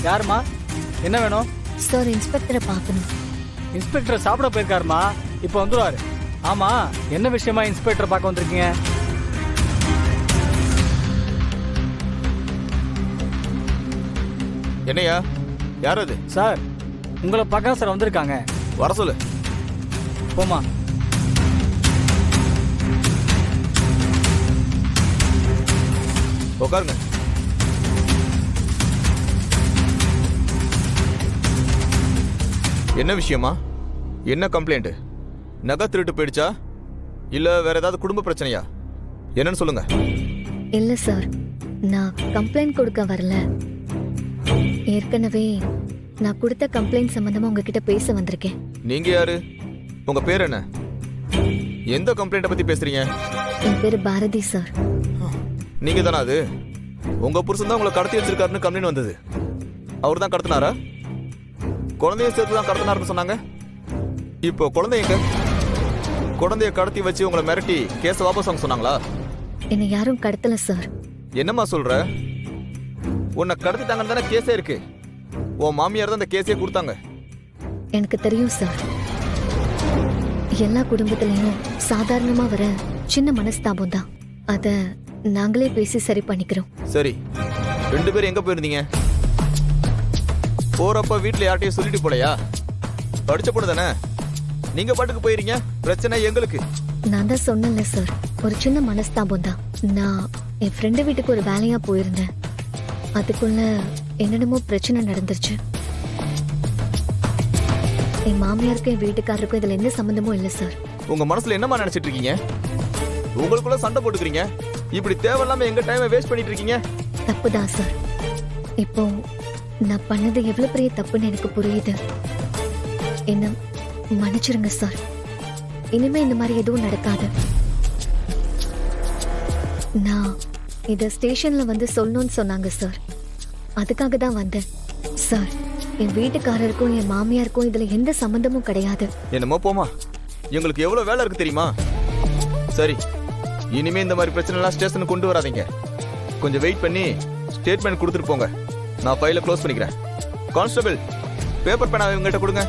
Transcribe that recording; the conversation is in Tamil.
யாருமா? என்ன வேணும்? சார், இன்ஸ்பெக்டரை பார்க்கணும். இன்ஸ்பெக்டர் சாப்பிட போயிருக்காருமா, இப்போ வந்துருவாரு. ஆமா, என்ன விஷயமா இன்ஸ்பெக்டர் பார்க்க வந்திருக்கீங்க? என்னையா? யார் அது? சார், உங்களை பார்க்க சார் வந்திருக்காங்க. வர சொல்லு. போமா. உட்காருங்க. என்ன விஷயமா? என்ன கம்ப்ளைண்ட்? நகை திருட்டு போயிடுச்சா இல்ல வேற ஏதாவது குடும்ப பிரச்சனையா? என்னன்னு சொல்லுங்க. இல்ல சார், நான் கம்ப்ளைண்ட் கொடுக்க வரல. ஏற்கனவே நான் கொடுத்த கம்ப்ளைண்ட் சம்பந்தமா உங்ககிட்ட பேச வந்திருக்கேன். நீங்க யாரு? உங்க பேர் என்ன? எந்த கம்ப்ளைண்ட பத்தி பேசுறீங்க? என் பேரு பாரதி சார். நீங்க தானா அது? உங்க புருஷன் தான் உங்களை கடத்தி வச்சிருக்காருன்னு கம்ப்ளைண்ட் வந்தது. அவர் தான் கடத்தினாரா? குழந்தைய சேர்த்து தான் கடத்தினாருன்னு சொன்னாங்க. இப்போ குழந்தை எங்க? குழந்தைய கடத்தி வச்சு உங்களை மிரட்டி கேஸ வாபஸ் வாங்க சொன்னாங்களா? என்னை யாரும் கடத்தல சார். என்னம்மா சொல்ற? உன்னை கடத்திட்டாங்கன்னு தானே கேஸே இருக்கு. உன் மாமியார் தான் அந்த கேஸே கொடுத்தாங்க. எனக்கு தெரியும் சார். எல்லா குடும்பத்திலையும் சாதாரணமா வர சின்ன மனஸ்தாபம் தான். அத நாங்களே பேசி சரி பண்ணிக்கிறோம். சரி, 2 பேரும் எங்க போயிருந்தீங்க? போறப்ப வீட்டுல யார்ட்டையும் சொல்லிட்டு போலையா? படிச்ச பொண்ணு தானே, நீங்க பாட்டுக்கு போயிருங்க. பிரச்சனை எங்களுக்கு. நான் தான் சொன்னேன்ல சார், ஒரு சின்ன மனஸ்தாபம் தான். நான் என் ஃப்ரெண்டு வீட்டுக்கு ஒரு வேலையா போயிருந்தேன். அதுக்குள்ள என்னென்னமோ பிரச்சனை நடந்துருச்சு. என் மாமியாருக்கும் என் வீட்டுக்காரருக்கும் இதுல எந்த சம்பந்தமும் இல்லை சார். உங்க மனசுல என்னமா நினைச்சிட்டு இருக்கீங்க? உங்களுக்குள்ள சண்டை போட்டுக்கிறீங்க. இப்படி தேவையில்லாம எங்க டைமை வேஸ்ட் பண்ணிட்டு இருக்கீங்க. தப்புதான் சார். இப்போ நான் பண்ணது எவ்வளவு பெரிய தப்புன்னு எனக்கு புரியுது. என்ன மன்னிச்சிருங்க சார். இனிமே இந்த மாதிரி எதுவும் நடக்காது. நான் இத ஸ்டேஷன்ல வந்து சொல்லணும்னு சொன்னாங்க சார். அதுக்காக தான் வந்தேன் சார். என் வீட்டுக்காரருக்கும் என் மாமியாருக்கும் இதுல எந்த சம்பந்தமும் கிடையாது. என்னமோ போமா, எங்களுக்கு எவ்வளவு வேலை இருக்கு தெரியுமா? சரி, இனிமே இந்த மாதிரி பிரச்சனை எல்லாம் ஸ்டேஷனுக்கு கொண்டு வராதீங்க. கொஞ்சம் வெயிட் பண்ணி ஸ்டேட்மெண்ட் கொடுத்துட்டு போங்க. நான் ஃபைலை க்ளோஸ் பண்ணிக்கிறேன். கான்ஸ்டபிள், பேப்பர் பேனா இவங்ககிட்ட கொடுங்க.